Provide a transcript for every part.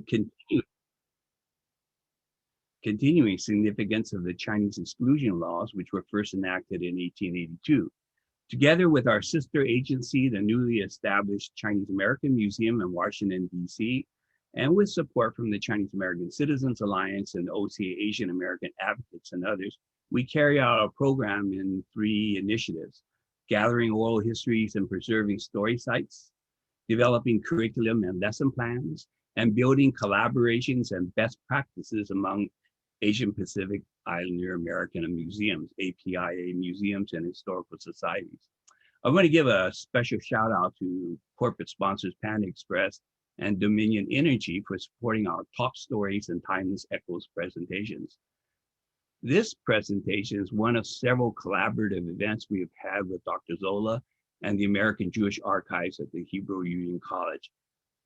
continue, continuing significance of the Chinese exclusion laws, which were first enacted in 1882. Together with our sister agency, the newly established Chinese American Museum in Washington, D.C., and with support from the Chinese American Citizens Alliance and OCA Asian American Advocates and others, we carry out a program in 3 initiatives: gathering oral histories and preserving story sites, developing curriculum and lesson plans, and building collaborations and best practices among Asian Pacific Islander American museums, APIA museums and historical societies. I want to give a special shout out to corporate sponsors Panda Express and Dominion Energy for supporting our top stories and timeless echoes presentations. This presentation is one of several collaborative events we have had with Dr. Zola and the American Jewish Archives at the Hebrew Union College.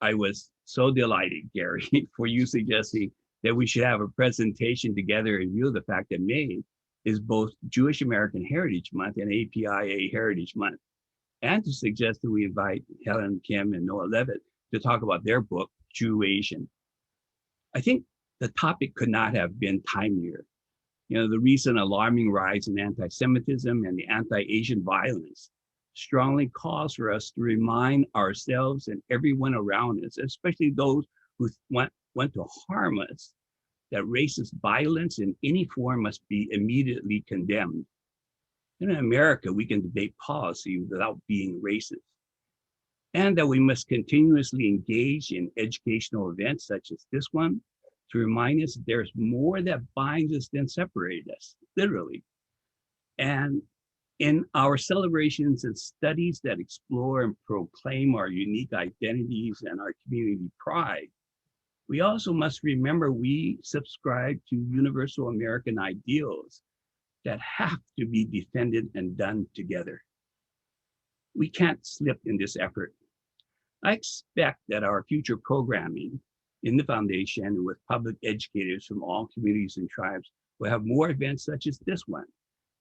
I was so delighted, Gary, for you suggesting that we should have a presentation together in view of the fact that May is both Jewish American Heritage Month and APIA Heritage Month, and to suggest that we invite Helen Kim and Noah Levitt to talk about their book, JewAsian. I think the topic could not have been timelier. You know, the recent alarming rise in anti-Semitism and the anti-Asian violence strongly calls for us to remind ourselves and everyone around us, especially those who want to harm us, that racist violence in any form must be immediately condemned. In America, we can debate policy without being racist, and that we must continuously engage in educational events such as this one to remind us that there's more that binds us than separates us, literally. And in our celebrations and studies that explore and proclaim our unique identities and our community pride, we also must remember we subscribe to universal American ideals that have to be defended and done together. We can't slip in this effort. I expect that our future programming in the foundation and with public educators from all communities and tribes will have more events such as this one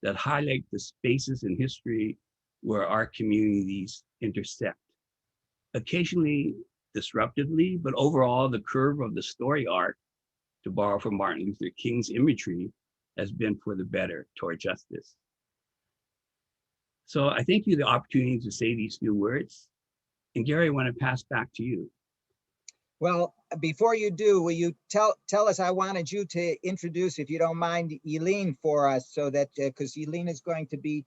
that highlight the spaces in history where our communities intersect. Occasionally disruptively, but overall the curve of the story arc, to borrow from Martin Luther King's imagery, has been for the better toward justice. So I thank you the opportunity to say these few words. And Gary, I want to pass back to you. Well, before you do, will you tell us, I wanted you to introduce, if you don't mind, Eileen for us, so that, because Eileen is going to be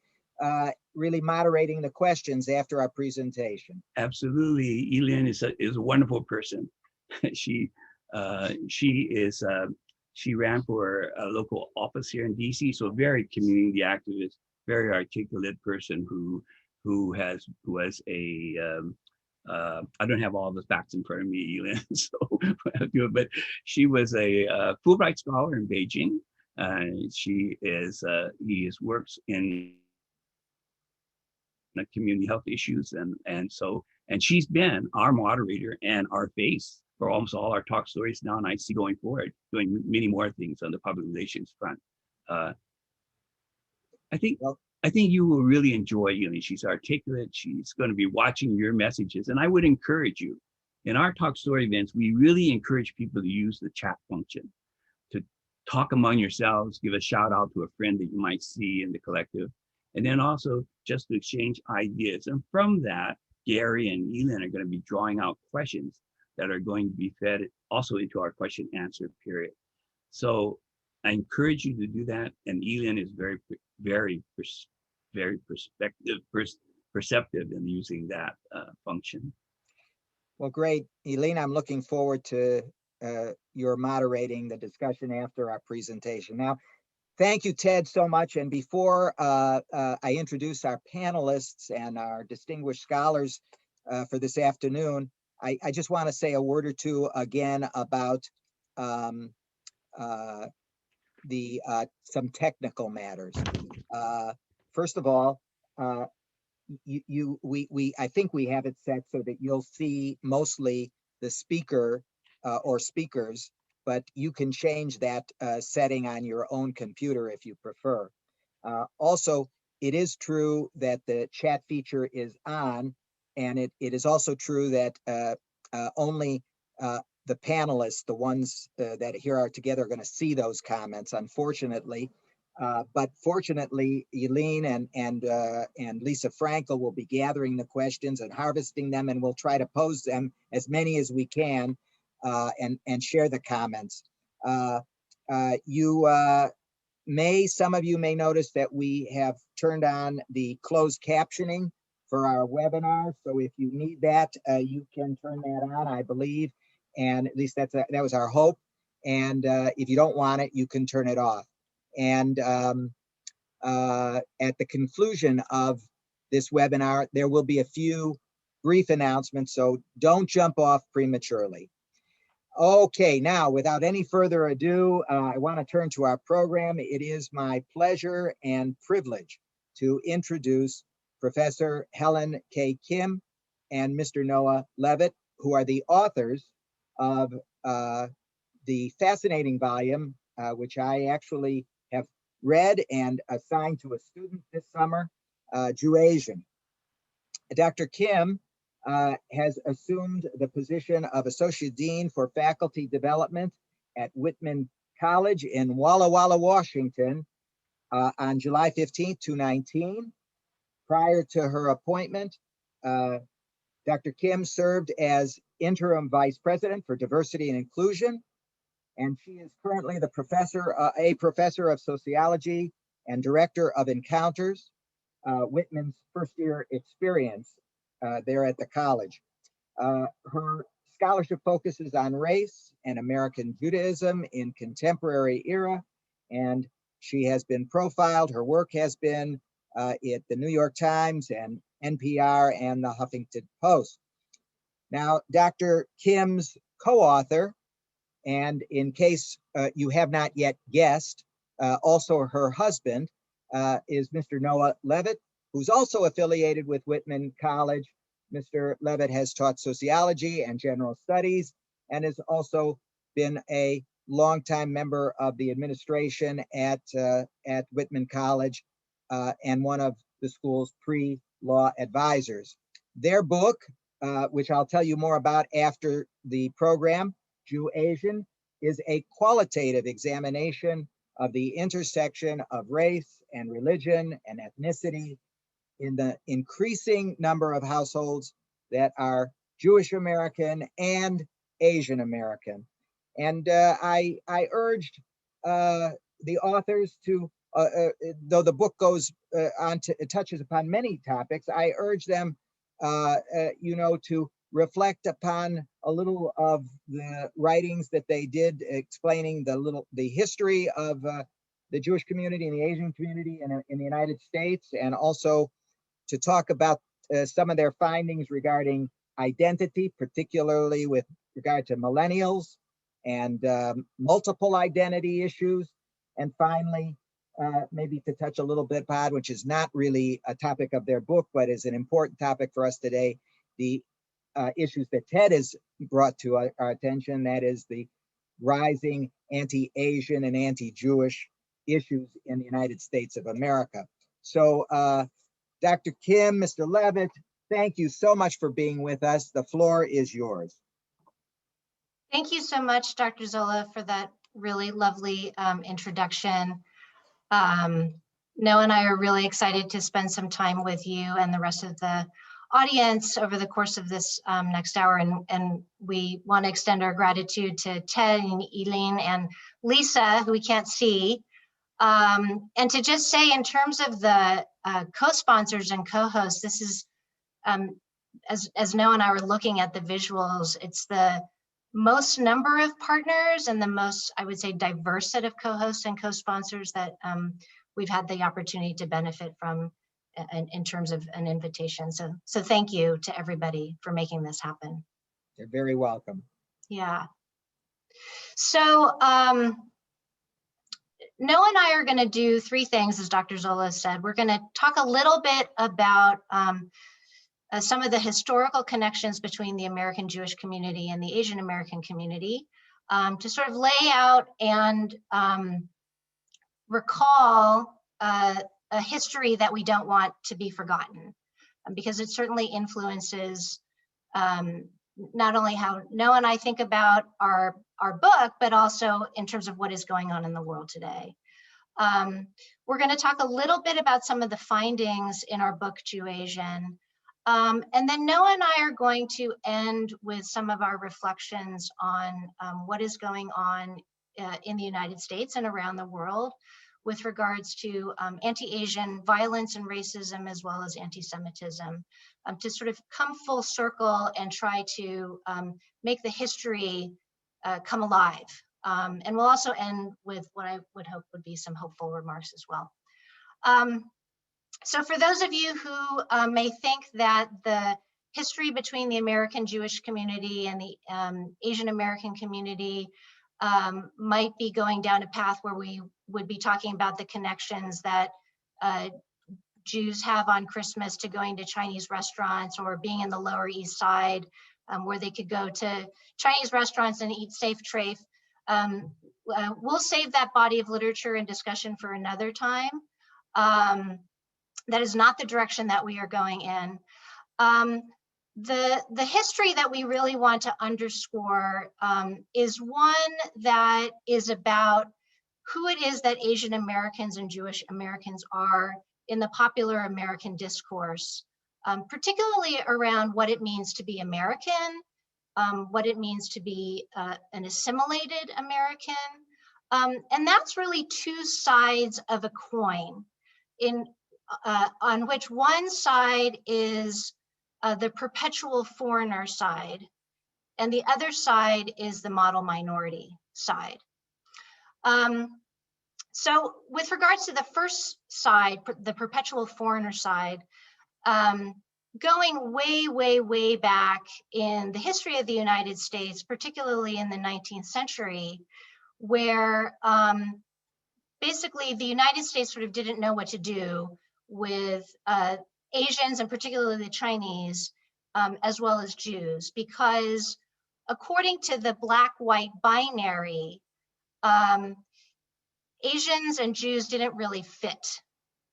really moderating the questions after our presentation. Absolutely. Eileen is a wonderful person. She ran for a local office here in DC, so very community activist, very articulate person who was a I don't have all the facts in front of me, Eileen, so I'll do it, but she was a Fulbright scholar in Beijing. He works in community health issues, and she's been our moderator and our face for almost all our talk stories now, and I see going forward, doing many more things on the public relations front. I think you will really enjoy Eileen. She's articulate. She's going to be watching your messages. And I would encourage you, in our talk story events, we really encourage people to use the chat function to talk among yourselves, give a shout out to a friend that you might see in the collective, and then also just to exchange ideas. And from that, Gary and Eileen are going to be drawing out questions that are going to be fed also into our question answer period. So I encourage you to do that. And Eileen is very perceptive in using that function. Well, great. Eileen, I'm looking forward to your moderating the discussion after our presentation. Now, thank you, Ted, so much. And before I introduce our panelists and our distinguished scholars for this afternoon, I just want to say a word or two again about some technical matters. First of all, I think we have it set so that you'll see mostly the speaker or speakers, but you can change that setting on your own computer if you prefer. Also, it is true that the chat feature is on, and it is also true that only the panelists, the ones that here are together, are going to see those comments, unfortunately. But fortunately, Eileen and Lisa Frankel will be gathering the questions and harvesting them, and we'll try to pose them, as many as we can, and share the comments. Some of you may notice that we have turned on the closed captioning for our webinar. So if you need that, you can turn that on, I believe. And at least that was our hope. And if you don't want it, you can turn it off. And at the conclusion of this webinar, there will be a few brief announcements, so don't jump off prematurely. Okay, now, without any further ado, I want to turn to our program. It is my pleasure and privilege to introduce Professor Helen K. Kim and Mr. Noah Levitt, who are the authors of the fascinating volume, which I actually have read and assigned to a student this summer, JewAsian. Dr. Kim has assumed the position of Associate Dean for Faculty Development at Whitman College in Walla Walla, Washington on July 15th, 2019. Prior to her appointment, Dr. Kim served as Interim Vice President for Diversity and Inclusion, and she is currently a professor of sociology and director of Encounters, Whitman's first-year experience there at the college. Her scholarship focuses on race and American Judaism in contemporary era, and she has been profiled. Her work has been at the New York Times and NPR and the Huffington Post. Now, Dr. Kim's co-author, and in case you have not yet guessed, also her husband is Mr. Noah Levitt, who's also affiliated with Whitman College. Mr. Levitt has taught sociology and general studies and has also been a longtime member of the administration at Whitman College and one of the school's pre-law advisors. Their book, which I'll tell you more about after the program, JewAsian, is a qualitative examination of the intersection of race and religion and ethnicity in the increasing number of households that are Jewish American and Asian American. And I urged the authors to, though the book goes on to, it touches upon many topics, I urge them, to reflect upon a little of the writings that they did explaining the history of the Jewish community and the Asian community in the United States, and also to talk about some of their findings regarding identity, particularly with regard to millennials and multiple identity issues. And finally, maybe to touch a little bit upon, which is not really a topic of their book, but is an important topic for us today, the issues that Ted has brought to our attention, that is the rising anti-Asian and anti-Jewish issues in the United States of America. So Dr. Kim, Mr. Levitt, thank you so much for being with us. The floor is yours. Thank you so much, Dr. Zola, for that really lovely introduction. Noah and I are really excited to spend some time with you and the rest of the audience over the course of this next hour, and we want to extend our gratitude to Ted and Eileen and Lisa, who we can't see, and to just say, in terms of the co-sponsors and co-hosts, this is, as Noah and I were looking at the visuals, it's the most number of partners and the most, I would say, diverse set of co-hosts and co-sponsors that we've had the opportunity to benefit from in terms of an invitation. So thank you to everybody for making this happen. You're very welcome. Yeah. So Noah and I are going to do three things, as Dr. Zola said. We're going to talk a little bit about some of the historical connections between the American Jewish community and the Asian American community, to sort of lay out and recall a history that we don't want to be forgotten, because it certainly influences not only how Noah and I think about our book, but also in terms of what is going on in the world today. We're going to talk a little bit about some of the findings in our book, JewAsian. And then Noah and I are going to end with some of our reflections on what is going on in the United States and around the world with regards to anti-Asian violence and racism, as well as anti-Semitism, to sort of come full circle and try to make the history come alive. And we'll also end with what I would hope would be some hopeful remarks as well. So for those of you who may think that the history between the American Jewish community and the Asian American community might be going down a path where we would be talking about the connections that Jews have on Christmas to going to Chinese restaurants, or being in the Lower East Side, where they could go to Chinese restaurants and eat safe trafe. We'll save that body of literature and discussion for another time. That is not the direction that we are going in. The history that we really want to underscore is one that is about who it is that Asian Americans and Jewish Americans are in the popular American discourse, particularly around what it means to be American, what it means to be an assimilated American. And that's really two sides of a coin, on which one side is the perpetual foreigner side, and the other side is the model minority side. So with regards to the first side, the perpetual foreigner side, going way back in the history of the United States, particularly in the 19th century, where basically the United States sort of didn't know what to do with Asians, and particularly the Chinese, as well as Jews, because according to the black-white binary, Asians and Jews didn't really fit.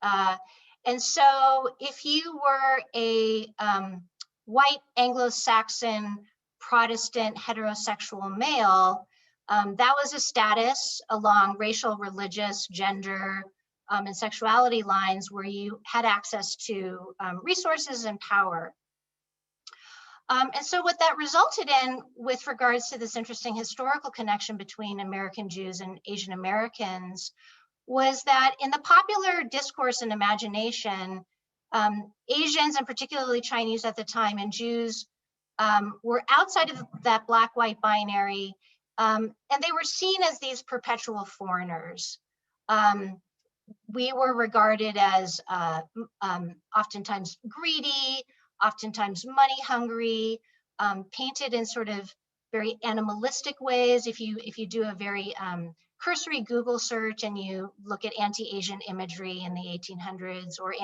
And so if you were a white Anglo-Saxon Protestant heterosexual male, that was a status along racial, religious, gender, and sexuality lines where you had access to resources and power. And so what that resulted in with regards to this interesting historical connection between American Jews and Asian Americans was that in the popular discourse and imagination, Asians, and particularly Chinese at the time, and Jews were outside of that black-white binary, and they were seen as these perpetual foreigners. We were regarded as oftentimes greedy, oftentimes money hungry, painted in sort of very animalistic ways. If you do a very cursory Google search and you look at anti-Asian imagery in the 1800s, or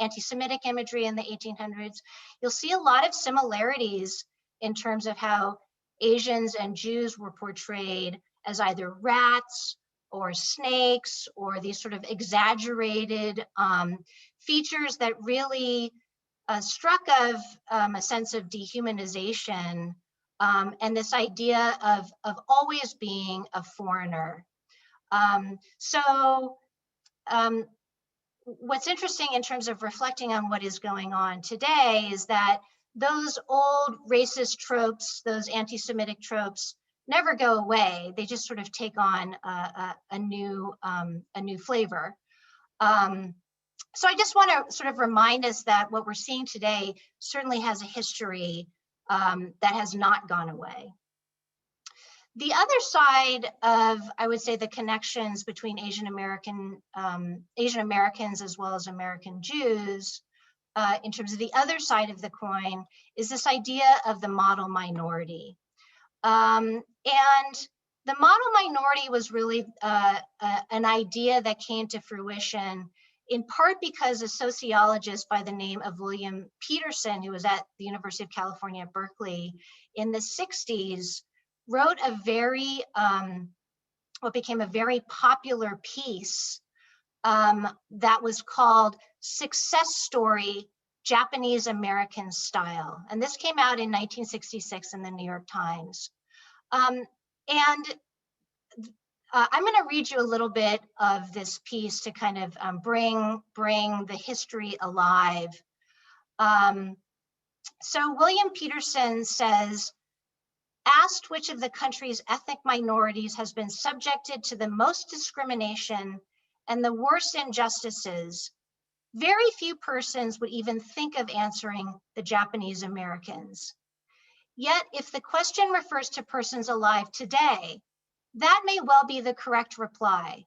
anti-Semitic imagery in the 1800s, you'll see a lot of similarities in terms of how Asians and Jews were portrayed as either rats or snakes, or these sort of exaggerated features that really struck of a sense of dehumanization, and this idea of always being a foreigner. What's interesting in terms of reflecting on what is going on today is that those old racist tropes, those anti-Semitic tropes, never go away. They just sort of take on a new flavor. So I just want to sort of remind us that what we're seeing today certainly has a history that has not gone away. The other side of, I would say, the connections between Asian Americans as well as American Jews, in terms of the other side of the coin, is this idea of the model minority. And the model minority was really an idea that came to fruition in part because a sociologist by the name of William Peterson, who was at the University of California at Berkeley in the 60s, wrote a very, what became a very popular piece that was called Success Story Japanese American Style. And this came out in 1966 in the New York Times. I'm going to read you a little bit of this piece to kind of bring the history alive. So William Peterson says, asked which of the country's ethnic minorities has been subjected to the most discrimination and the worst injustices, very few persons would even think of answering the Japanese Americans. Yet, if the question refers to persons alive today, that may well be the correct reply.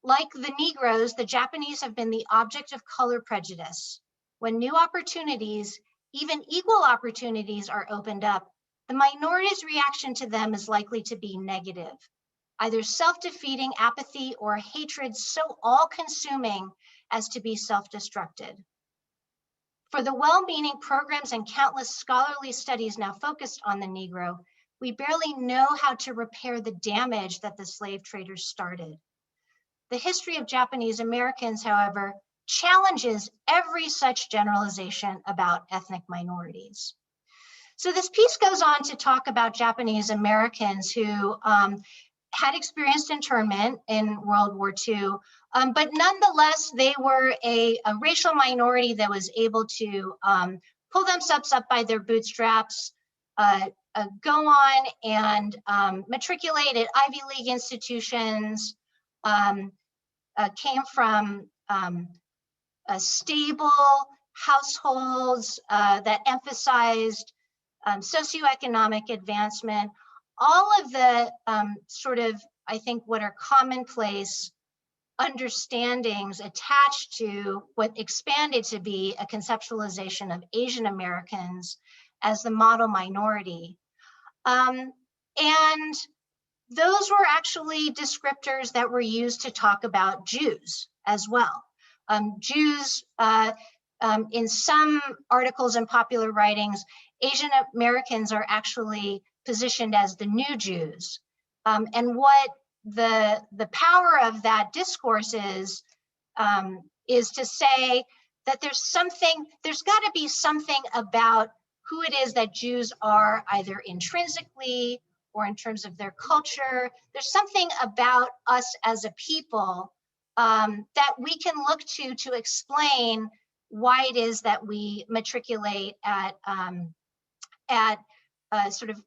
Like the Negroes, the Japanese have been the object of color prejudice. When new opportunities, even equal opportunities, are opened up, the minority's reaction to them is likely to be negative, either self-defeating apathy or hatred so all-consuming as to be self-destructed. For the well-meaning programs and countless scholarly studies now focused on the Negro, we barely know how to repair the damage that the slave traders started. The history of Japanese Americans, however, challenges every such generalization about ethnic minorities. So this piece goes on to talk about Japanese Americans who had experienced internment in World War II, but nonetheless, they were a racial minority that was able to pull themselves up by their bootstraps, go on and matriculate at Ivy League institutions, came from stable households that emphasized socioeconomic advancement, all of the sort of, I think, what are commonplace understandings attached to what expanded to be a conceptualization of Asian Americans as the model minority. And those were actually descriptors that were used to talk about Jews as well. Jews, in some articles and popular writings, Asian Americans are actually positioned as the new Jews. And what the power of that discourse is to say that there's got to be something about who it is that Jews are, either intrinsically or in terms of their culture. There's something about us as a people that we can look to explain why it is that we matriculate at sort of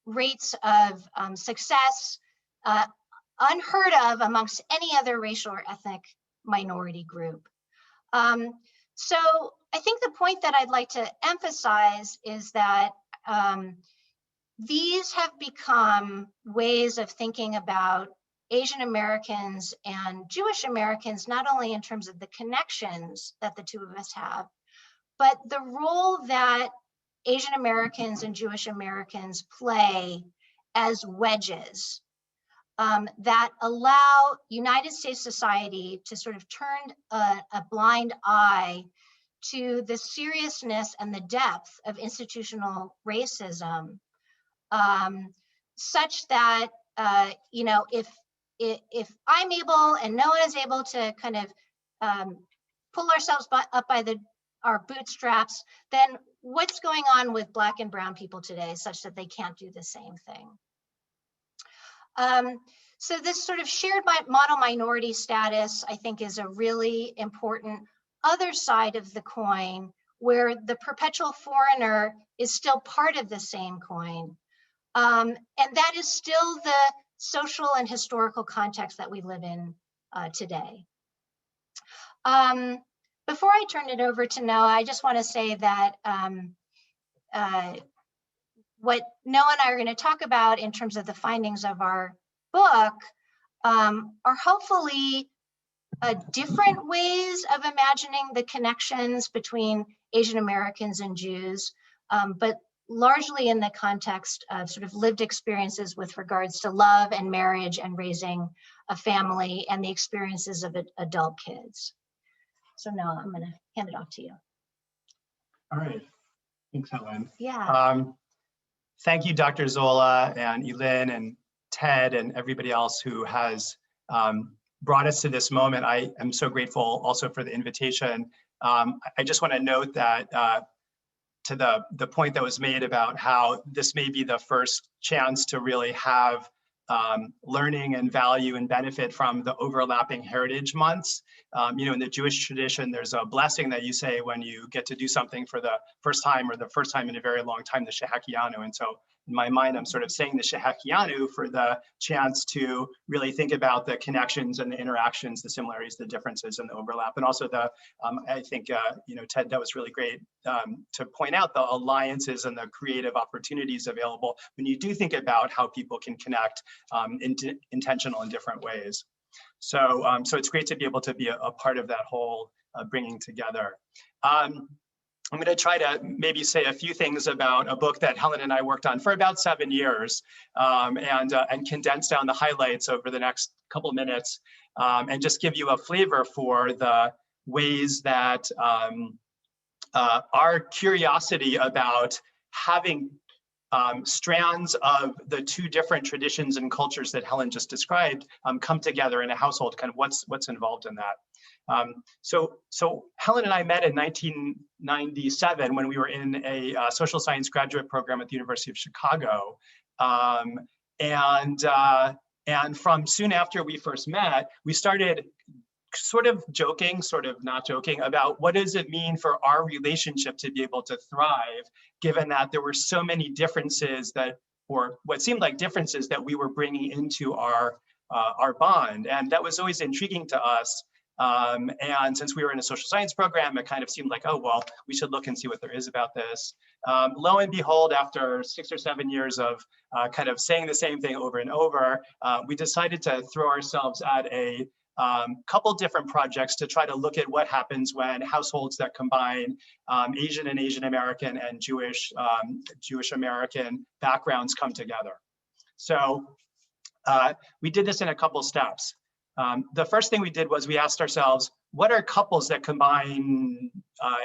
rates of success unheard of amongst any other racial or ethnic minority group. So I think the point that I'd like to emphasize is that these have become ways of thinking about Asian Americans and Jewish Americans, not only in terms of the connections that the two of us have, but the role that Asian Americans and Jewish Americans play as wedges that allow United States society to sort of turn a blind eye to the seriousness and the depth of institutional racism, such that, you know, if I'm able and no one is able to kind of pull ourselves up by our bootstraps, then what's going on with Black and brown people today such that they can't do the same thing? So this sort of shared model minority status, I think, is a really important other side of the coin, where the perpetual foreigner is still part of the same coin. And that is still the social and historical context that we live in today. Before I turn it over to Noah, I just want to say that what Noah and I are going to talk about in terms of the findings of our book are hopefully different ways of imagining the connections between Asian Americans and Jews, but largely in the context of sort of lived experiences with regards to love and marriage and raising a family and the experiences of adult kids. So Noah, I'm going to hand it off to you. All right. Thanks, Helen. Yeah. Thank you, Dr. Zola and Elin and Ted and everybody else who has brought us to this moment. I am so grateful also for the invitation I just want to note that to the point that was made about how this may be the first chance to really have learning and value and benefit from the overlapping heritage months. In the Jewish tradition, there's a blessing that you say when you get to do something for the first time or the first time in a very long time, the Shehakianu. And so in my mind, I'm sort of saying the Shehakianu for the chance to really think about the connections and the interactions, the similarities, the differences, and the overlap. And also I think, Ted, that was really great to point out the alliances and the creative opportunities available when you do think about how people can connect intentional in different ways. So it's great to be able to be a part of that whole bringing together. I'm going to try to maybe say a few things about a book that Helen and I worked on for about 7 years and condense down the highlights over the next couple of minutes and just give you a flavor for the ways that our curiosity about having strands of the two different traditions and cultures that Helen just described come together in a household, kind of what's involved in that. So Helen and I met in 1997 when we were in a social science graduate program at the University of Chicago. And from soon after we first met, we started sort of joking, sort of not joking about what does it mean for our relationship to be able to thrive, given that there were so many differences or what seemed like differences that we were bringing into our bond. And that was always intriguing to us. And since we were in a social science program, it kind of seemed like, oh, well, we should look and see what there is about this. Lo and behold, after 6 or 7 years of kind of saying the same thing over and over, we decided to throw ourselves at a couple different projects to try to look at what happens when households that combine Asian and Asian American and Jewish American backgrounds come together. So we did this in a couple steps. The first thing we did was we asked ourselves, what are couples that combine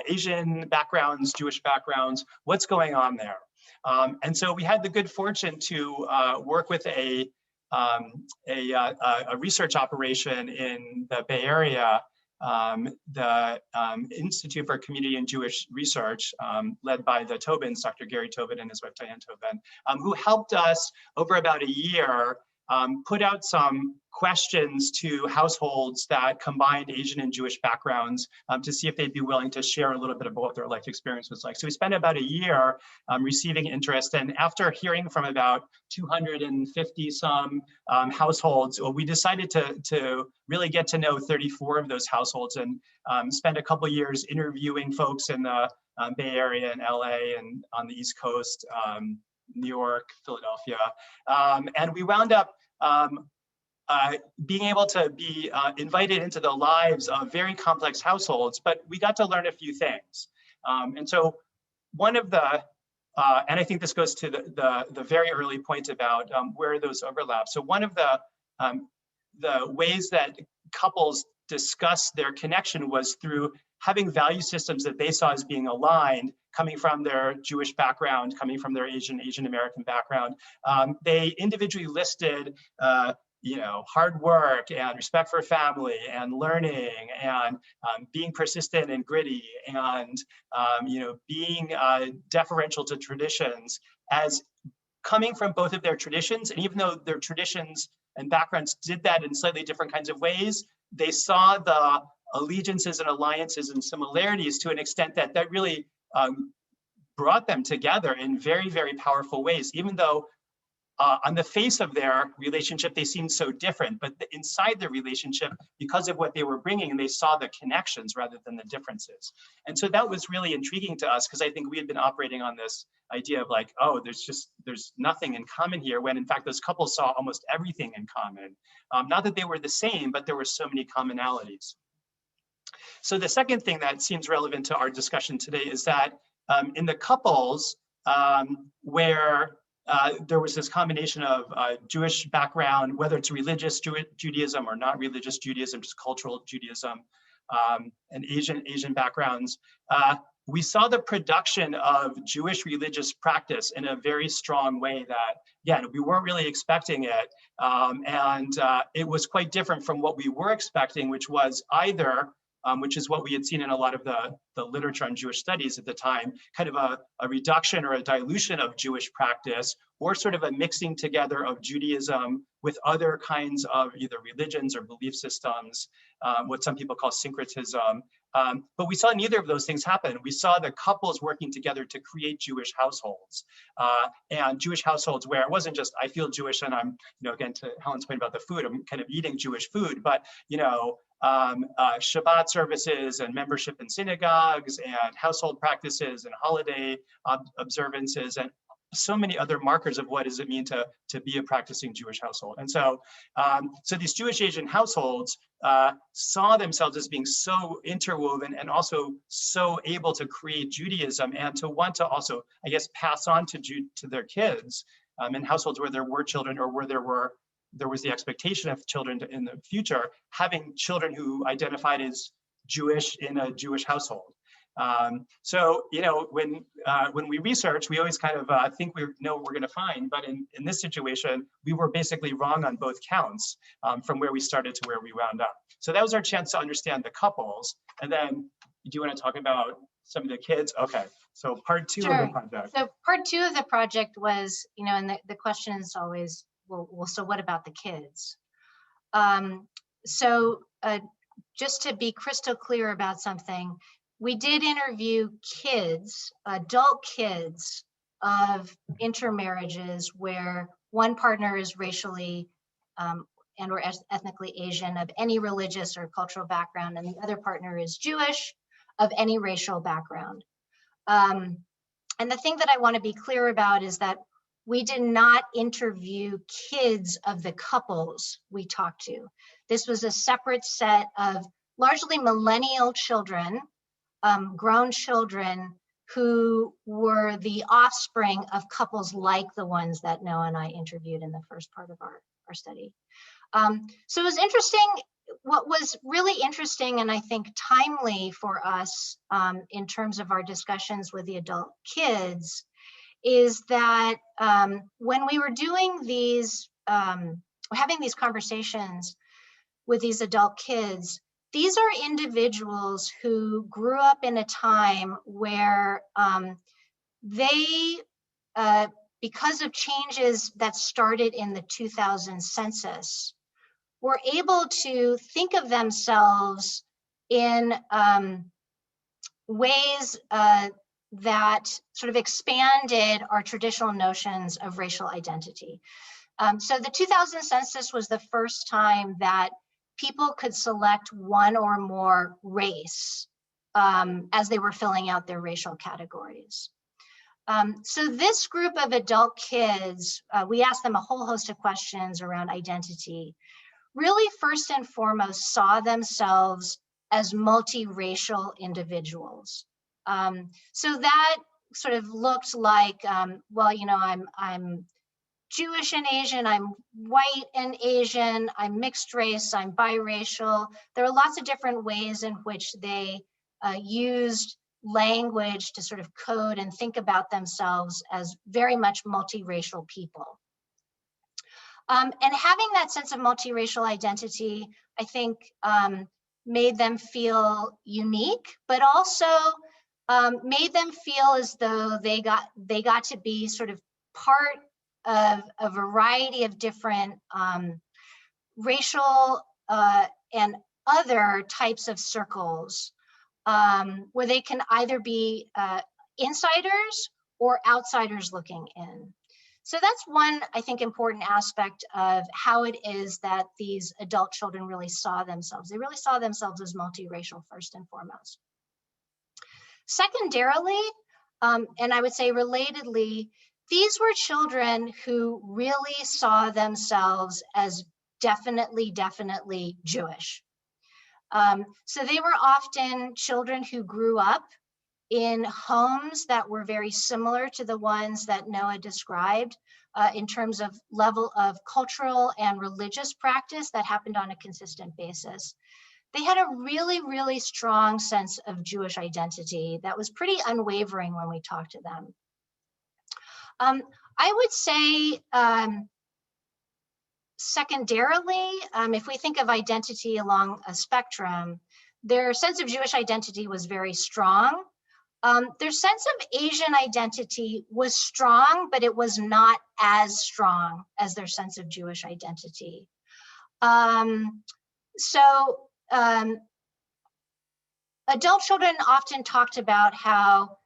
Asian backgrounds, Jewish backgrounds? What's going on there? And so we had the good fortune to work with a research operation in the Bay Area, the Institute for Community and Jewish Research, led by the Tobins, Dr. Gary Tobin and his wife Diane Tobin, who helped us over about a year put out some questions to households that combined Asian and Jewish backgrounds to see if they'd be willing to share a little bit about what their life experience was like. So we spent about a year receiving interest, and after hearing from about 250 some households, we decided to really get to know 34 of those households and spend a couple years interviewing folks in the Bay Area and LA and on the East Coast, New York, Philadelphia, and we wound up being able to be invited into the lives of very complex households, but we got to learn a few things. And so one of the, and I think this goes to the very early point about where those overlap. So one of the ways that couples discuss their connection was through having value systems that they saw as being aligned, coming from their Jewish background, coming from their Asian American background. They individually listed hard work and respect for family and learning and being persistent and gritty and being deferential to traditions as coming from both of their traditions. And even though their traditions and backgrounds did that in slightly different kinds of ways, they saw the allegiances and alliances and similarities to an extent that really brought them together in very, very powerful ways, even though on the face of their relationship, they seemed so different, but inside the relationship, because of what they were bringing, they saw the connections rather than the differences. And so that was really intriguing to us, because I think we had been operating on this idea of like, oh, there's nothing in common here, when in fact, those couples saw almost everything in common. Not that they were the same, but there were so many commonalities. So the second thing that seems relevant to our discussion today is that in the couples where there was this combination of Jewish background, whether it's religious Judaism or not religious Judaism, just cultural Judaism, and Asian backgrounds, we saw the production of Jewish religious practice in a very strong way that, again, we weren't really expecting it. And it was quite different from what we were expecting, which was either which is what we had seen in a lot of the literature on Jewish studies at the time, kind of a reduction or a dilution of Jewish practice, or sort of a mixing together of Judaism with other kinds of either religions or belief systems, what some people call syncretism. But we saw neither of those things happen. We saw the couples working together to create Jewish households, and Jewish households where it wasn't just, I feel Jewish and I'm, again, to Helen's point about the food, I'm kind of eating Jewish food, but, Shabbat services and membership in synagogues and household practices and holiday observances and so many other markers of what does it mean to be a practicing Jewish household. And so, so these Jewish Asian households saw themselves as being so interwoven and also so able to create Judaism and to want to also, I guess, pass on to their kids in households where there were children or where there was the expectation of children in the future, having children who identified as Jewish in a Jewish household. So, when we research, we always kind of think we know what we're going to find. But in this situation, we were basically wrong on both counts from where we started to where we wound up. So that was our chance to understand the couples. And then, do you want to talk about some of the kids? Okay. So part two of the project. So part two of the project was, and the question is always, well, so what about the kids? Just to be crystal clear about something, we did interview kids, adult kids of intermarriages where one partner is racially and or ethnically Asian of any religious or cultural background, and the other partner is Jewish of any racial background. And the thing that I want to be clear about is that we did not interview kids of the couples we talked to. This was a separate set of largely millennial children, grown children who were the offspring of couples like the ones that Noah and I interviewed in the first part of our study. So it was interesting. What was really interesting and I think timely for us in terms of our discussions with the adult kids is that when we were doing these, having these conversations with these adult kids, these are individuals who grew up in a time where they, because of changes that started in the 2000 census, were able to think of themselves in ways that sort of expanded our traditional notions of racial identity. So the 2000 census was the first time that people could select one or more race as they were filling out their racial categories. So this group of adult kids, we asked them a whole host of questions around identity, really first and foremost saw themselves as multiracial individuals. So that sort of looked like, well, I'm Jewish and Asian, I'm white and Asian, I'm mixed race, I'm biracial. There are lots of different ways in which they used language to sort of code and think about themselves as very much multiracial people. And having that sense of multiracial identity, I think, made them feel unique, but also made them feel as though they got to be sort of part of a variety of different racial and other types of circles where they can either be insiders or outsiders looking in. So that's one, I think, important aspect of how it is that these adult children really saw themselves. They really saw themselves as multiracial first and foremost. Secondarily, and I would say relatedly, these were children who really saw themselves as definitely Jewish. So they were often children who grew up in homes that were very similar to the ones that Noah described in terms of level of cultural and religious practice that happened on a consistent basis. They had a really strong sense of Jewish identity that was pretty unwavering when we talked to them. I would say secondarily, if we think of identity along a spectrum, their sense of Jewish identity was very strong. Their sense of Asian identity was strong, but it was not as strong as their sense of Jewish identity. Adult children often talked about how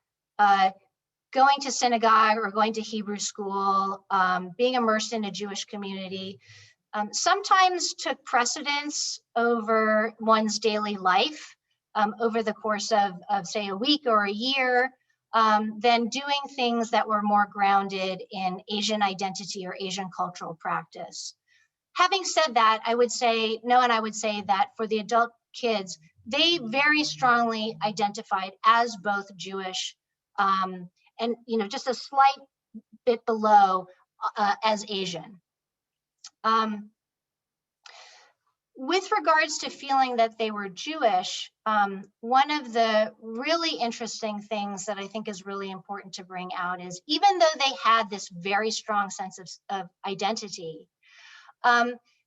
going to synagogue or going to Hebrew school, being immersed in a Jewish community, sometimes took precedence over one's daily life over the course of say a week or a year, than doing things that were more grounded in Asian identity or Asian cultural practice. Having said that, I would say, Noah and I would say that for the adult kids, they very strongly identified as both Jewish and just a slight bit below as Asian. With regards to feeling that they were Jewish, one of the really interesting things that I think is really important to bring out is even though they had this very strong sense of identity,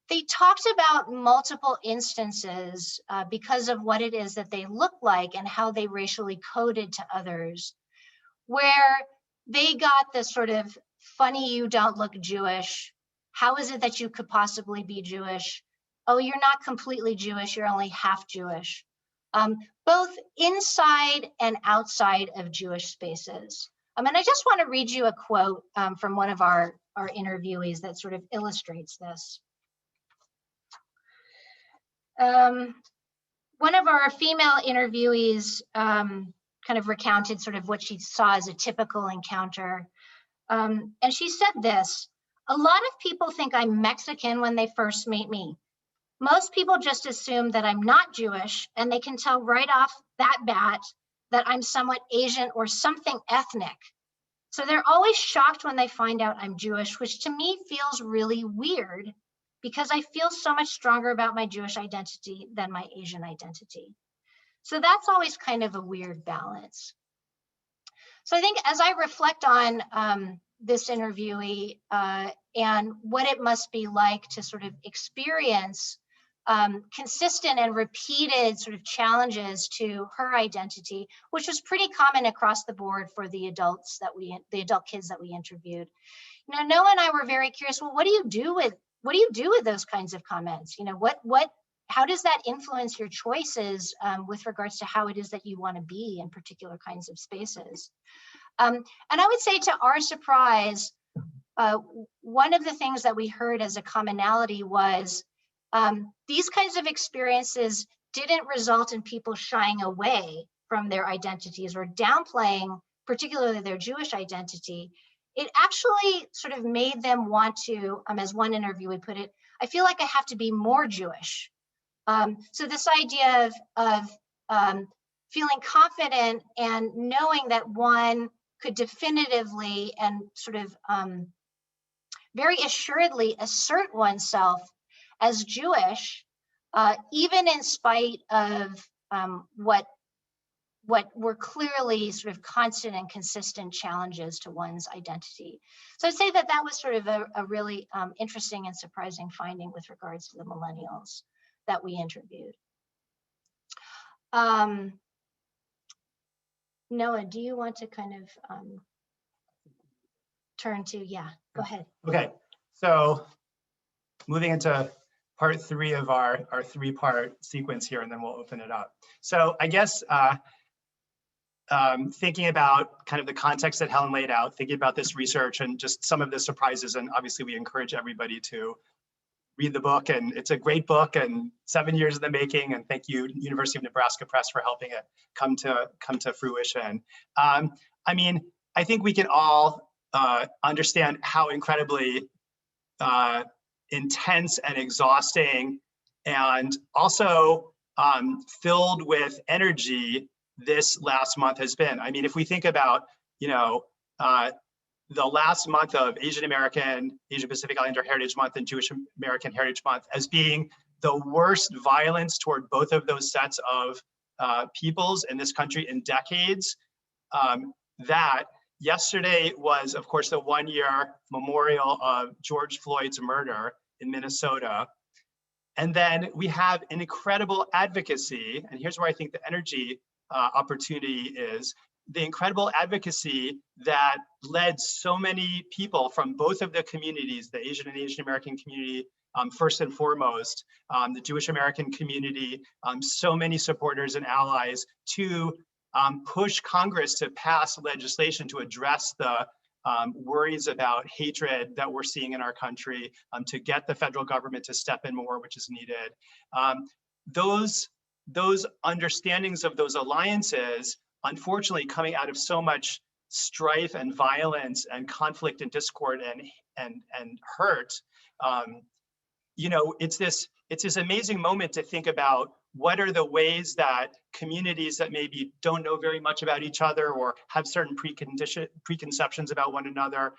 they talked about multiple instances because of what it is that they look like and how they racially coded to others, where they got this sort of funny, you don't look Jewish. How is it that you could possibly be Jewish? Oh, you're not completely Jewish, you're only half Jewish. Both inside and outside of Jewish spaces. And I just want to read you a quote from one of our interviewees that sort of illustrates this. One of our female interviewees kind of recounted sort of what she saw as a typical encounter. And she said this: a lot of people think I'm Mexican when they first meet me. Most people just assume that I'm not Jewish, and they can tell right off that bat that I'm somewhat Asian or something ethnic. So they're always shocked when they find out I'm Jewish, which to me feels really weird because I feel so much stronger about my Jewish identity than my Asian identity. So that's always kind of a weird balance. So I think as I reflect on this interviewee and what it must be like to sort of experience consistent and repeated sort of challenges to her identity, which was pretty common across the board for the adult kids that we interviewed. Noah and I were very curious. Well, what do you do with those kinds of comments? How does that influence your choices with regards to how it is that you want to be in particular kinds of spaces? And I would say, to our surprise, one of the things that we heard as a commonality was these kinds of experiences didn't result in people shying away from their identities or downplaying particularly their Jewish identity. It actually sort of made them want to, as one interviewee put it, I feel like I have to be more Jewish. So this idea of feeling confident and knowing that one could definitively and sort of very assuredly assert oneself as Jewish, even in spite of what were clearly sort of constant and consistent challenges to one's identity. So I'd say that was sort of a really interesting and surprising finding with regards to the millennials that we interviewed. Noah, do you want to kind of turn to, go ahead. Okay, so moving into part 3 of our 3-part sequence here, and then we'll open it up. So I guess thinking about kind of the context that Helen laid out, thinking about this research and just some of the surprises, and obviously we encourage everybody to read the book, and it's a great book and 7 years in the making, and thank you University of Nebraska Press for helping it come to fruition. I mean, I think we can all understand how incredibly intense and exhausting and also filled with energy this last month has been. I mean, if we think about, the last month of Asian American, Asian Pacific Islander Heritage Month and Jewish American Heritage Month as being the worst violence toward both of those sets of peoples in this country in decades, that yesterday was, of course, the 1-year memorial of George Floyd's murder in Minnesota. And then we have an incredible advocacy, and here's where I think the energy opportunity is, the incredible advocacy that led so many people from both of the communities, the Asian and Asian American community, first and foremost, the Jewish American community, so many supporters and allies to push Congress to pass legislation to address the worries about hatred that we're seeing in our country, to get the federal government to step in more, which is needed. Those understandings of those alliances, unfortunately, coming out of so much strife and violence and conflict and discord and hurt, you know, it's this amazing moment to think about what are the ways that communities that maybe don't know very much about each other or have certain preconceptions about one another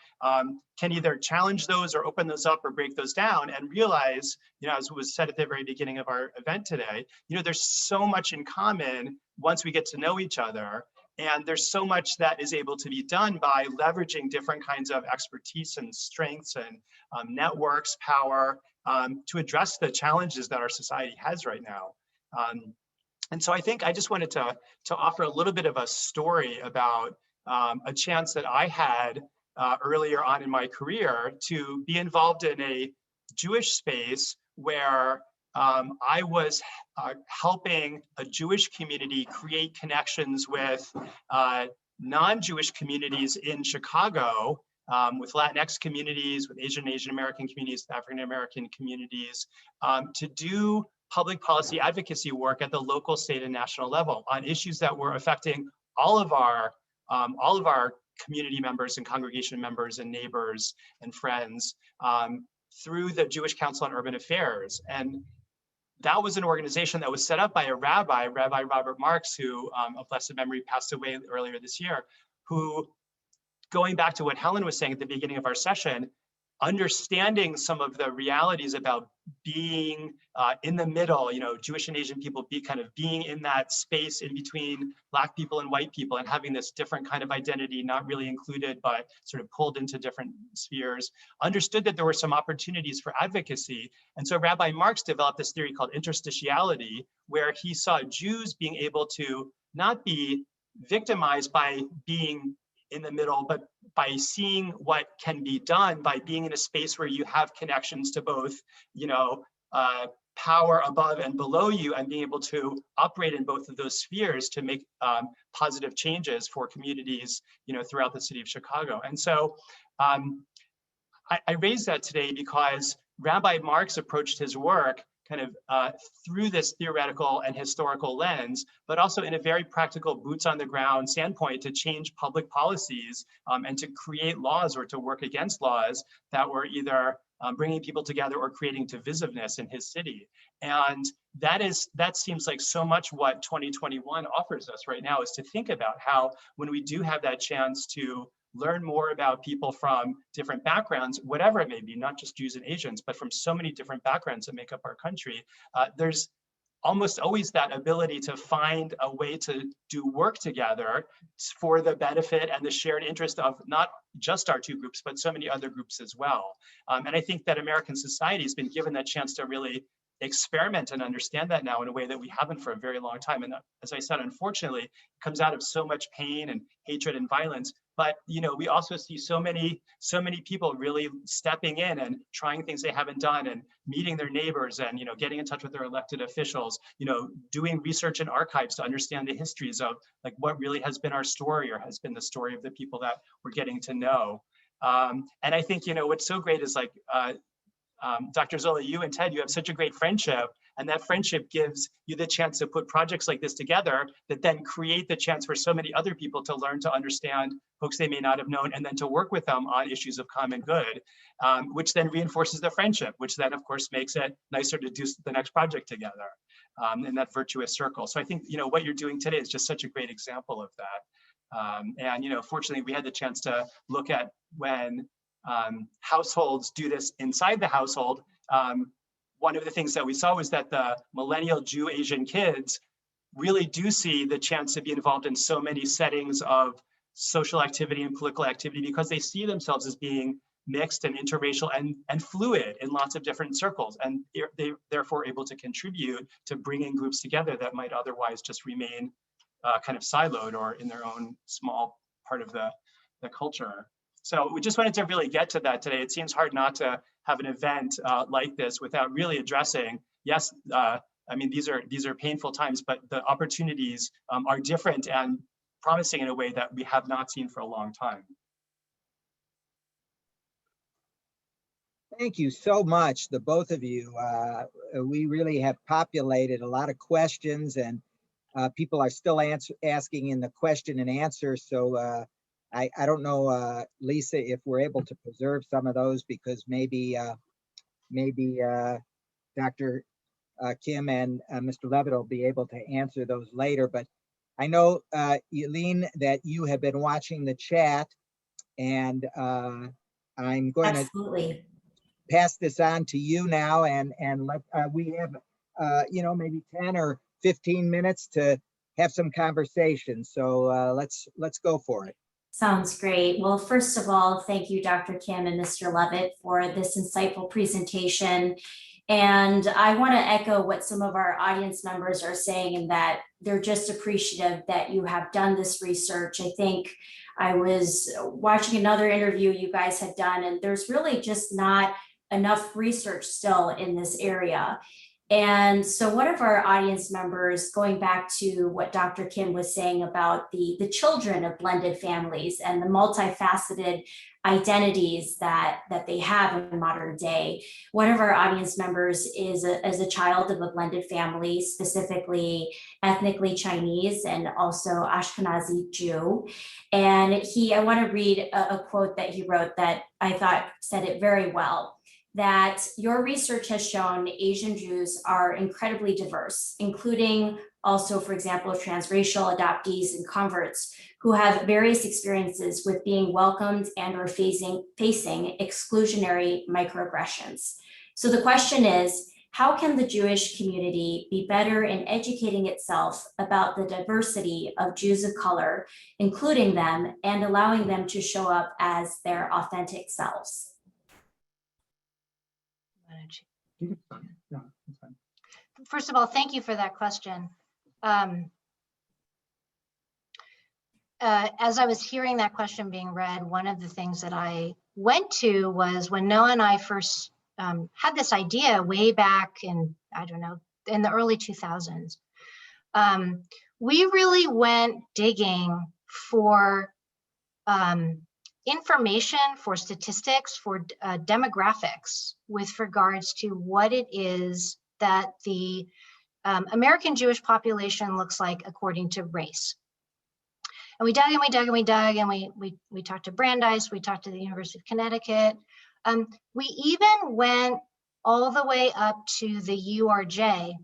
can either challenge those or open those up or break those down and realize, you know, as was said at the very beginning of our event today, you know, there's so much in common once we get to know each other. And there's so much that is able to be done by leveraging different kinds of expertise and strengths and networks, power, to address the challenges that our society has right now. And so I think I just wanted to offer a little bit of a story about a chance that I had earlier on in my career to be involved in a Jewish space where I was helping a Jewish community create connections with non-Jewish communities in Chicago, with Latinx communities, with Asian American communities, African American communities, to do public policy advocacy work at the local, state, and national level on issues that were affecting all of our community members and congregation members and neighbors and friends through the Jewish Council on Urban Affairs. And that was an organization that was set up by a rabbi, Rabbi Robert Marks, who of blessed memory passed away earlier this year, who, going back to what Helen was saying at the beginning of our session, understanding some of the realities about being in the middle, you know, Jewish and Asian people being in that space in between Black people and white people and having this different kind of identity, not really included, but sort of pulled into different spheres, understood that there were some opportunities for advocacy. And so Rabbi Marks developed this theory called interstitiality, where he saw Jews being able to not be victimized by being in the middle, but by seeing what can be done by being in a space where you have connections to both, you know, power above and below you, and being able to operate in both of those spheres to make positive changes for communities, you know, throughout the city of Chicago. And so I raise that today because Rabbi Marks approached his work kind of through this theoretical and historical lens, but also in a very practical boots on the ground standpoint to change public policies and to create laws or to work against laws that were either bringing people together or creating divisiveness in his city. And that seems like so much what 2021 offers us right now, is to think about how when we do have that chance to learn more about people from different backgrounds, whatever it may be, not just Jews and Asians, but from so many different backgrounds that make up our country, there's almost always that ability to find a way to do work together for the benefit and the shared interest of not just our two groups, but so many other groups as well. And I think that American society has been given that chance to really experiment and understand that now in a way that we haven't for a very long time. And as I said, unfortunately, it comes out of so much pain and hatred and violence. But you know, we also see so many people really stepping in and trying things they haven't done, and meeting their neighbors, and you know, getting in touch with their elected officials, you know, doing research in archives to understand the histories of like what really has been our story or has been the story of the people that we're getting to know. And I think, you know, what's so great is like Dr. Zola, you and Ted, you have such a great friendship, and that friendship gives you the chance to put projects like this together that then create the chance for so many other people to learn to understand folks they may not have known, and then to work with them on issues of common good, which then reinforces the friendship, which then of course makes it nicer to do the next project together in that virtuous circle. So I think, you know, what you're doing today is just such a great example of that. And, you know, fortunately we had the chance to look at when households do this inside the household. One of the things that we saw was that the millennial Jew-Asian kids really do see the chance to be involved in so many settings of social activity and political activity because they see themselves as being mixed and interracial and fluid in lots of different circles, and they therefore able to contribute to bringing groups together that might otherwise just remain kind of siloed or in their own small part of the culture. So we just wanted to really get to that today. It seems hard not to have an event like this without really addressing, yes, I mean, these are painful times, but the opportunities are different and promising in a way that we have not seen for a long time. Thank you so much, the both of you. We really have populated a lot of questions, and people are still asking in the question and answer. So I don't know, Lisa, if we're able to preserve some of those, because maybe Dr. Kim and Mr. Levitt will be able to answer those later. But I know, Eileen, that you have been watching the chat, and I'm going to pass this on to you now, and let we have maybe 10 or 15 minutes to have some conversation. So let's go for it. Sounds great. Well, first of all, thank you, Dr. Kim and Mr. Levitt, for this insightful presentation. And I want to echo what some of our audience members are saying, in that they're just appreciative that you have done this research. I think I was watching another interview you guys had done, and there's really just not enough research still in this area. And so one of our audience members, going back to what Dr. Kim was saying about the children of blended families and the multifaceted identities that they have in modern day, one of our audience members is a child of a blended family, specifically ethnically Chinese and also Ashkenazi Jew. And I want to read a quote that he wrote that I thought said it very well. That your research has shown Asian Jews are incredibly diverse, including also, for example, transracial adoptees and converts who have various experiences with being welcomed and or facing exclusionary microaggressions. So the question is, how can the Jewish community be better in educating itself about the diversity of Jews of color, including them, and allowing them to show up as their authentic selves? First of all, thank you for that question. As I was hearing that question being read, one of the things that I went to was when Noah and I first had this idea way back in, I don't know, in the early 2000s. We really went digging for information, for statistics, for demographics with regards to what it is that the American Jewish population looks like according to race. And we dug and we dug and we dug, and we talked to Brandeis, we talked to the University of Connecticut. We even went all the way up to the URJ.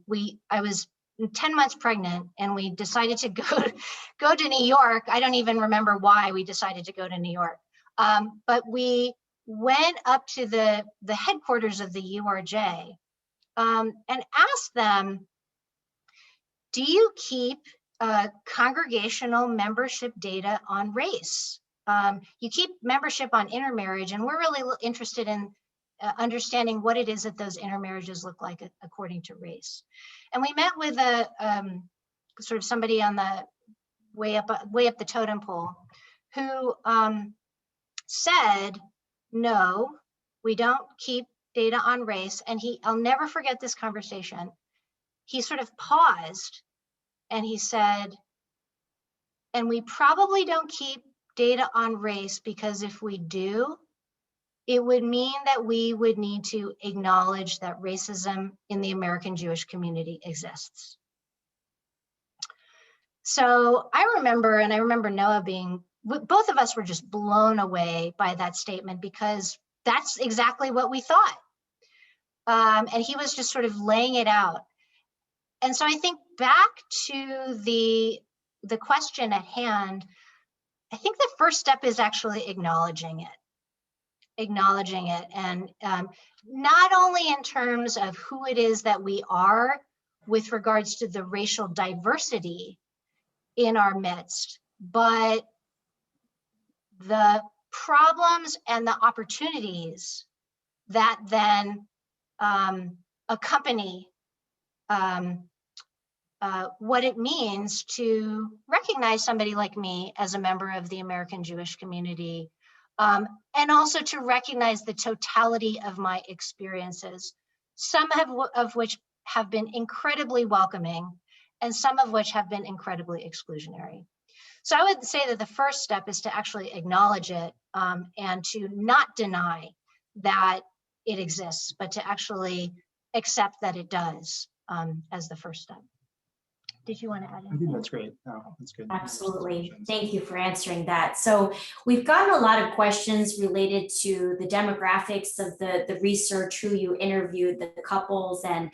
I was 10 months pregnant, and we decided to go to New York. I don't even remember why we decided to go to New York. But we went up to the headquarters of the URJ and asked them, do you keep congregational membership data on race? You keep membership on intermarriage, and we're really interested in understanding what it is that those intermarriages look like according to race. And we met with a sort of somebody on the way up the totem pole who said, no, we don't keep data on race. And I'll never forget this conversation. He sort of paused and he said, and we probably don't keep data on race because if we do, it would mean that we would need to acknowledge that racism in the American Jewish community exists. So I remember Noah both of us were just blown away by that statement, because that's exactly what we thought. And he was just sort of laying it out. And so I think back to the question at hand, I think the first step is actually acknowledging it. And not only in terms of who it is that we are with regards to the racial diversity in our midst, but the problems and the opportunities that then accompany what it means to recognize somebody like me as a member of the American Jewish community, and also to recognize the totality of my experiences, some of which have been incredibly welcoming, and some of which have been incredibly exclusionary. So I would say that the first step is to actually acknowledge it, and to not deny that it exists, but to actually accept that it does, as the first step. Did you want to add anything? I think that's great. No, that's good. Absolutely. Thank you for answering that. So we've gotten a lot of questions related to the demographics of the research, who you interviewed, the couples, and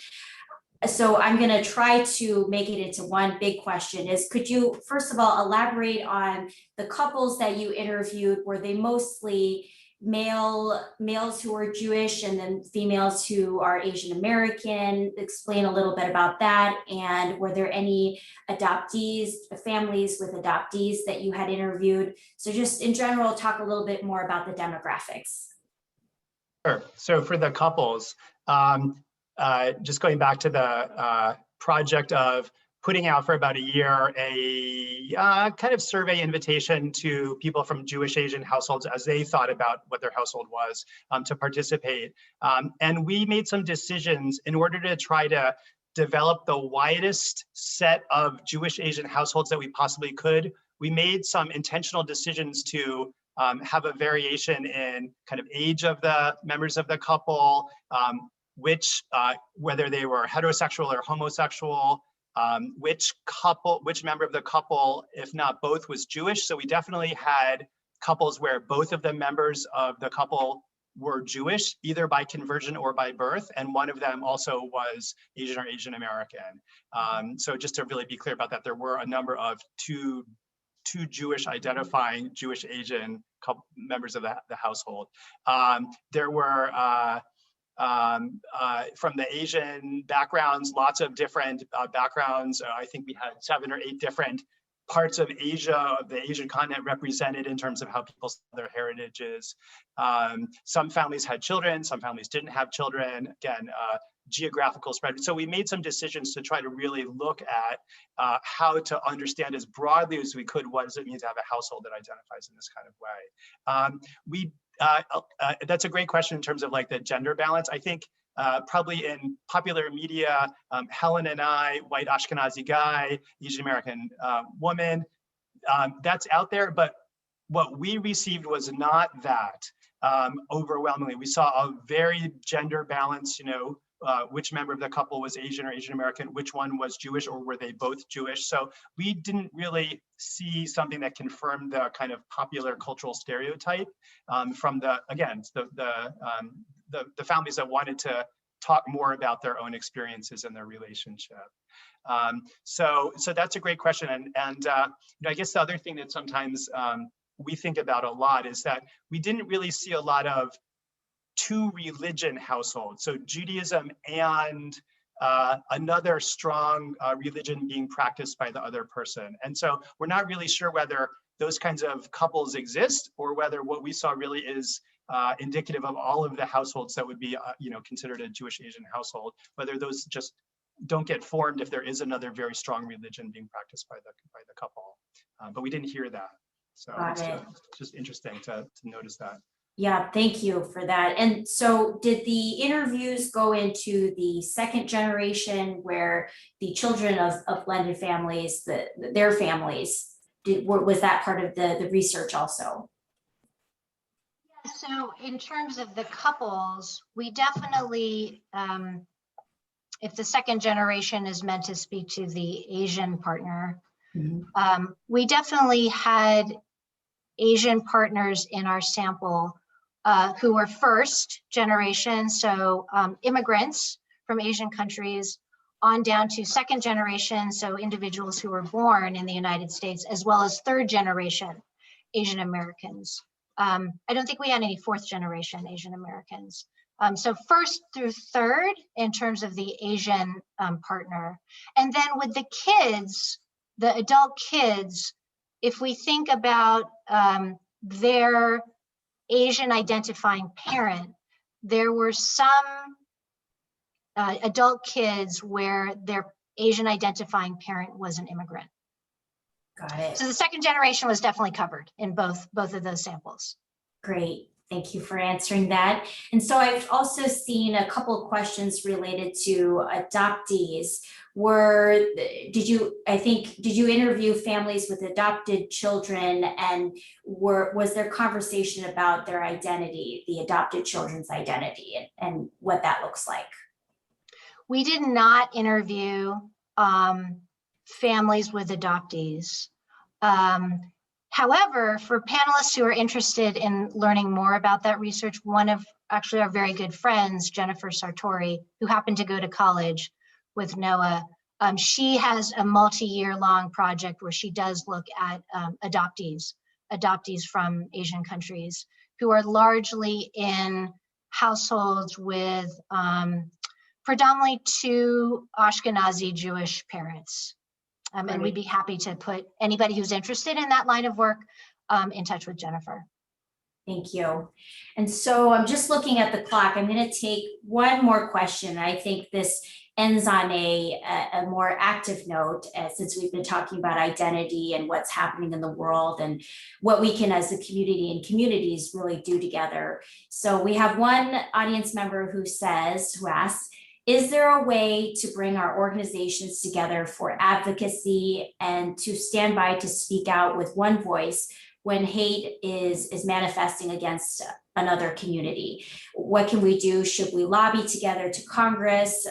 so I'm going to try to make it into one big question. Is could you first of all elaborate on the couples that you interviewed? Were they mostly males who are Jewish and then females who are Asian American? Explain a little bit about that. And were there any adoptees, families with adoptees that you had interviewed? So just in general, talk a little bit more about the demographics. Sure. So for the couples, just going back to the project of putting out for about a year a kind of survey invitation to people from Jewish Asian households as they thought about what their household was, to participate. And we made some decisions in order to try to develop the widest set of Jewish Asian households that we possibly could. We made some intentional decisions to have a variation in kind of age of the members of the couple, whether they were heterosexual or homosexual, which member of the couple, if not both, was Jewish. So we definitely had couples where both of the members of the couple were Jewish, either by conversion or by birth, and one of them also was Asian or Asian American. So just to really be clear about that, there were a number of two Jewish identifying Jewish Asian members of the household. There were from the Asian backgrounds, lots of different backgrounds. I think we had 7 or 8 different parts of Asia, of the Asian continent, represented in terms of how people saw their heritages. Some families had children, some families didn't have children. Again, geographical spread. So we made some decisions to try to really look at how to understand as broadly as we could, what does it mean to have a household that identifies in this kind of way. That's a great question in terms of like the gender balance. I think probably in popular media, Helen and I, white Ashkenazi guy, Asian American woman, that's out there. But what we received was not that overwhelmingly. We saw a very gender balance, which member of the couple was Asian or Asian American, which one was Jewish, or were they both Jewish? So we didn't really see something that confirmed the kind of popular cultural stereotype from the families that wanted to talk more about their own experiences and their relationship. So that's a great question. And I guess the other thing that sometimes we think about a lot is that we didn't really see a lot of 2 religion households. So Judaism and another strong religion being practiced by the other person. And so we're not really sure whether those kinds of couples exist or whether what we saw really is indicative of all of the households that would be considered a Jewish Asian household, whether those just don't get formed if there is another very strong religion being practiced by the couple. But we didn't hear that. So it's just interesting to notice that. Yeah, thank you for that. And so did the interviews go into the second generation where the children of blended families, their families, was that part of the research also? Yeah, so in terms of the couples, we definitely, if the second generation is meant to speak to the Asian partner, we definitely had Asian partners in our sample who were first generation, so immigrants from Asian countries, on down to second generation, so individuals who were born in the United States, as well as third generation Asian Americans. I don't think we had any fourth generation Asian Americans. So first through third in terms of the Asian partner. And then with the kids, the adult kids, if we think about their Asian identifying parent, there were some adult kids where their Asian identifying parent was an immigrant. Got it. So the second generation was definitely covered in both of those samples. Great. Thank you for answering that. And so I've also seen a couple of questions related to adoptees. Did you interview families with adopted children, and was there conversation about their identity, the adopted children's identity, and what that looks like? We did not interview families with adoptees. However, for panelists who are interested in learning more about that research, one of actually our very good friends, Jennifer Sartori, who happened to go to college with Noah, she has a multi-year long project where she does look at adoptees from Asian countries who are largely in households with predominantly two Ashkenazi Jewish parents. And we'd be happy to put anybody who's interested in that line of work in touch with Jennifer. Thank you. And so I'm just looking at the clock. I'm going to take one more question. I think this ends on a more active note, since we've been talking about identity and what's happening in the world and what we can, as a community and communities, really do together. So we have one audience member who asks, is there a way to bring our organizations together for advocacy and to stand by to speak out with one voice when hate is manifesting against another community? What can we do? Should we lobby together to Congress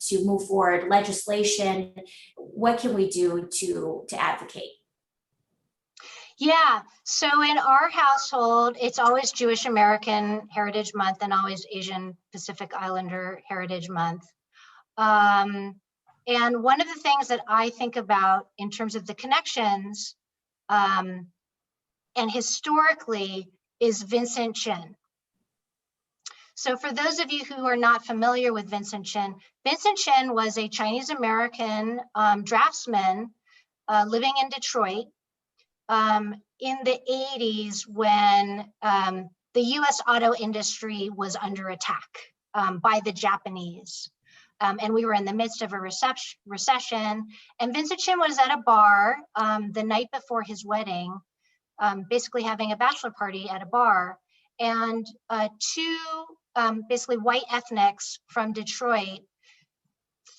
to move forward legislation? What can we do to advocate? Yeah, so in our household, it's always Jewish American Heritage Month and always Asian Pacific Islander Heritage Month. And one of the things that I think about in terms of the connections and historically is Vincent Chen. So for those of you who are not familiar with Vincent Chen was a Chinese American draftsman living in Detroit in the 80s when the US auto industry was under attack by the Japanese. And we were in the midst of a recession. And Vincent Chen was at a bar the night before his wedding, basically having a bachelor party at a bar. And two basically white ethnics from Detroit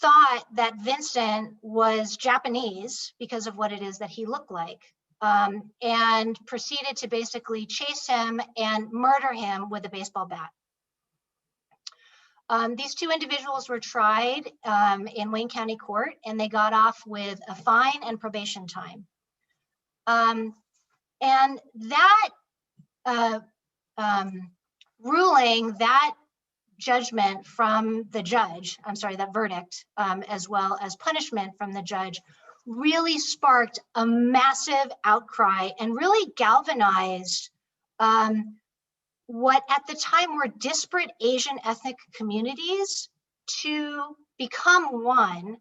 thought that Vincent was Japanese because of what it is that he looked like. And proceeded to basically chase him and murder him with a baseball bat. These two individuals were tried in Wayne County Court, and they got off with a fine and probation time. And that ruling, that judgment from the judge, that verdict, as well as punishment from the judge, really sparked a massive outcry and really galvanized what at the time were disparate Asian ethnic communities to become one.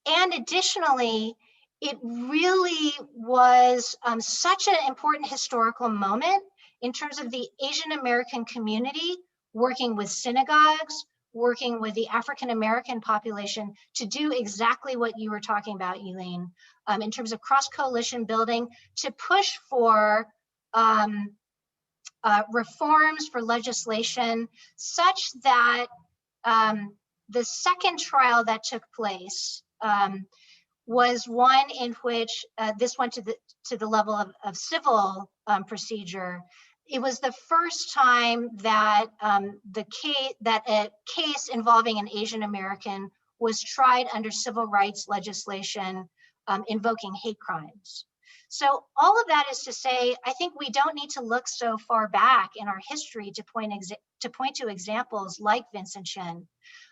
And additionally, it really was such an important historical moment in terms of the Asian American community working with synagogues, working with the African American population to do exactly what you were talking about, Elaine, in terms of cross-coalition building to push for reforms for legislation such that the second trial that took place was one in which this went to the level of civil procedure. It was the first time that a case involving an Asian American was tried under civil rights legislation invoking hate crimes. So all of that is to say, I think we don't need to look so far back in our history to point to examples like Vincent Chen,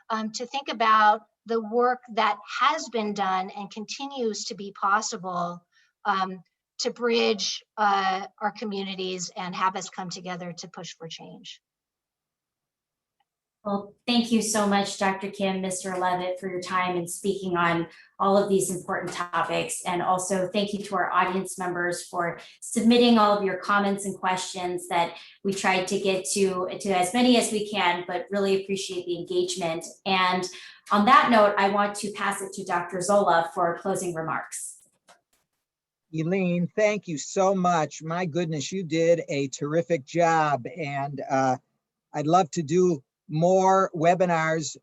to think about the work that has been done and continues to be possible to bridge our communities and have us come together to push for change. Well, thank you so much, Dr. Kim, Mr. Levitt, for your time and speaking on all of these important topics. And also thank you to our audience members for submitting all of your comments and questions that we tried to get to as many as we can, but really appreciate the engagement. And on that note, I want to pass it to Dr. Zola for closing remarks. Eileen, thank you so much. My goodness, you did a terrific job. And I'd love to do more webinars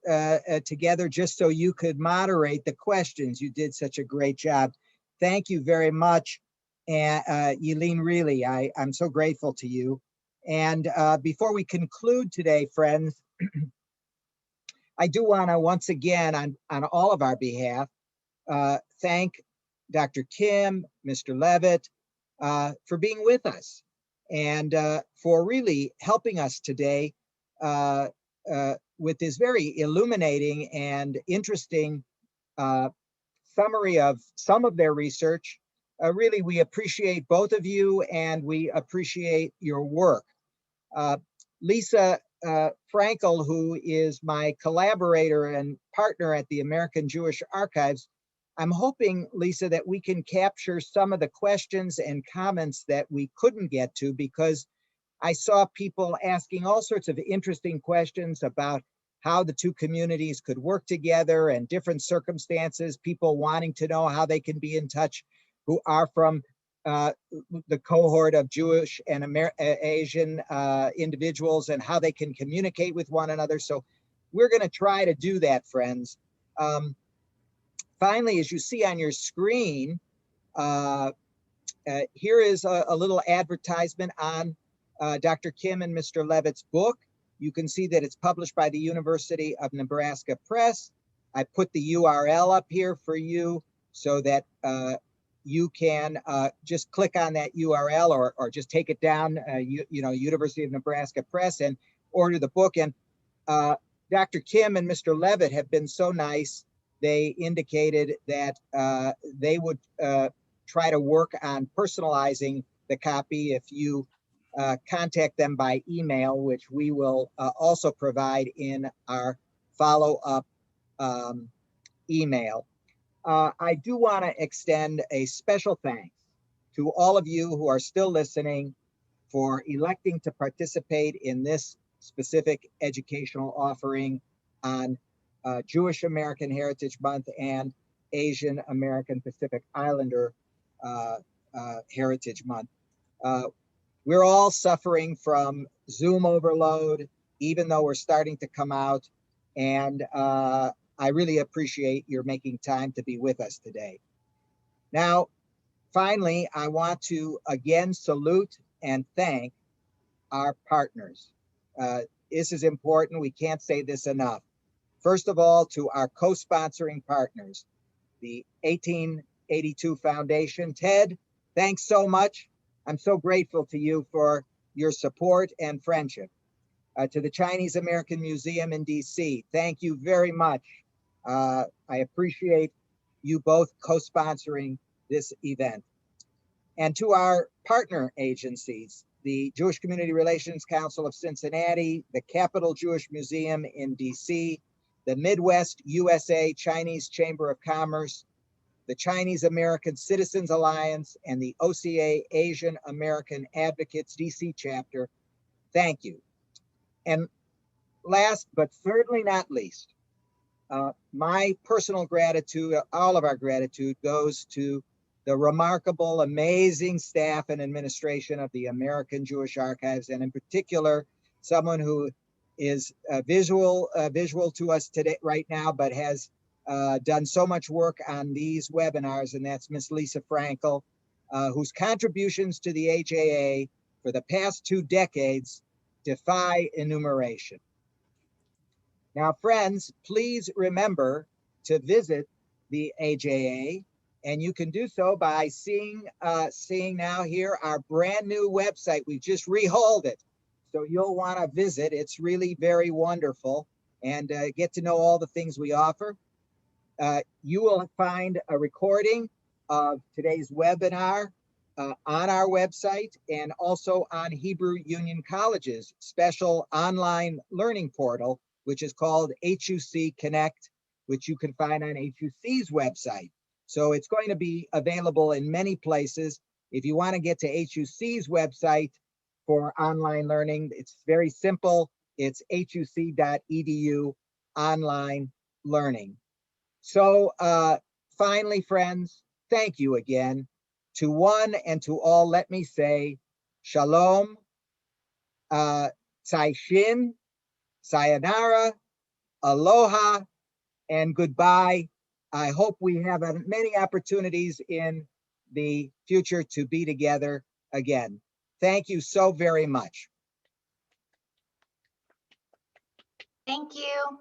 together just so you could moderate the questions. You did such a great job. Thank you very much. And Eileen, really, I'm so grateful to you. And before we conclude today, friends, I do want to once again, on all of our behalf, thank Dr. Kim, Mr. Levitt, for being with us and for really helping us today with this very illuminating and interesting summary of some of their research. Really, we appreciate both of you and we appreciate your work. Lisa Frankel, who is my collaborator and partner at the American Jewish Archives, I'm hoping, Lisa, that we can capture some of the questions and comments that we couldn't get to, because I saw people asking all sorts of interesting questions about how the two communities could work together and different circumstances, people wanting to know how they can be in touch who are from the cohort of Jewish and Asian individuals and how they can communicate with one another. So we're going to try to do that, friends. Finally, as you see on your screen, here is a little advertisement on Dr. Kim and Mr. Levitt's book. You can see that it's published by the University of Nebraska Press. I put the URL up here for you so that you can just click on that URL or just take it down, you know, University of Nebraska Press, and order the book. And Dr. Kim and Mr. Levitt have been so nice. They indicated that they would try to work on personalizing the copy if you contact them by email, which we will also provide in our follow-up email. I do want to extend a special thanks to all of you who are still listening for electing to participate in this specific educational offering on Jewish American Heritage Month and Asian American Pacific Islander Heritage Month. We're all suffering from Zoom overload, even though we're starting to come out. And I really appreciate your making time to be with us today. Now, finally, I want to again salute and thank our partners. This is important. We can't say this enough. First of all, to our co-sponsoring partners, the 1882 Foundation. Ted, thanks so much. I'm so grateful to you for your support and friendship. To the Chinese American Museum in DC, thank you very much. I appreciate you both co-sponsoring this event. And to our partner agencies, the Jewish Community Relations Council of Cincinnati, the Capital Jewish Museum in DC, the Midwest USA Chinese Chamber of Commerce, the Chinese American Citizens Alliance, and the OCA Asian American Advocates DC chapter, thank you. And last, but certainly not least, my personal gratitude, all of our gratitude, goes to the remarkable, amazing staff and administration of the American Jewish Archives, and in particular, someone who is visual to us today, right now, but has done so much work on these webinars, and that's Miss Lisa Frankel, whose contributions to the AJA for the past 2 decades defy enumeration. Now, friends, please remember to visit the AJA, and you can do so by seeing now here our brand new website. We just rehauled it, so you'll want to visit. It's really very wonderful, and get to know all the things we offer. You will find a recording of today's webinar on our website and also on Hebrew Union College's special online learning portal, which is called HUC Connect, which you can find on HUC's website. So it's going to be available in many places. If you want to get to HUC's website for online learning, it's very simple. It's huc.edu online learning. So finally, friends, thank you again. To one and to all, let me say, shalom, Saishin, sayonara, aloha, and goodbye. I hope we have many opportunities in the future to be together again. Thank you so very much. Thank you.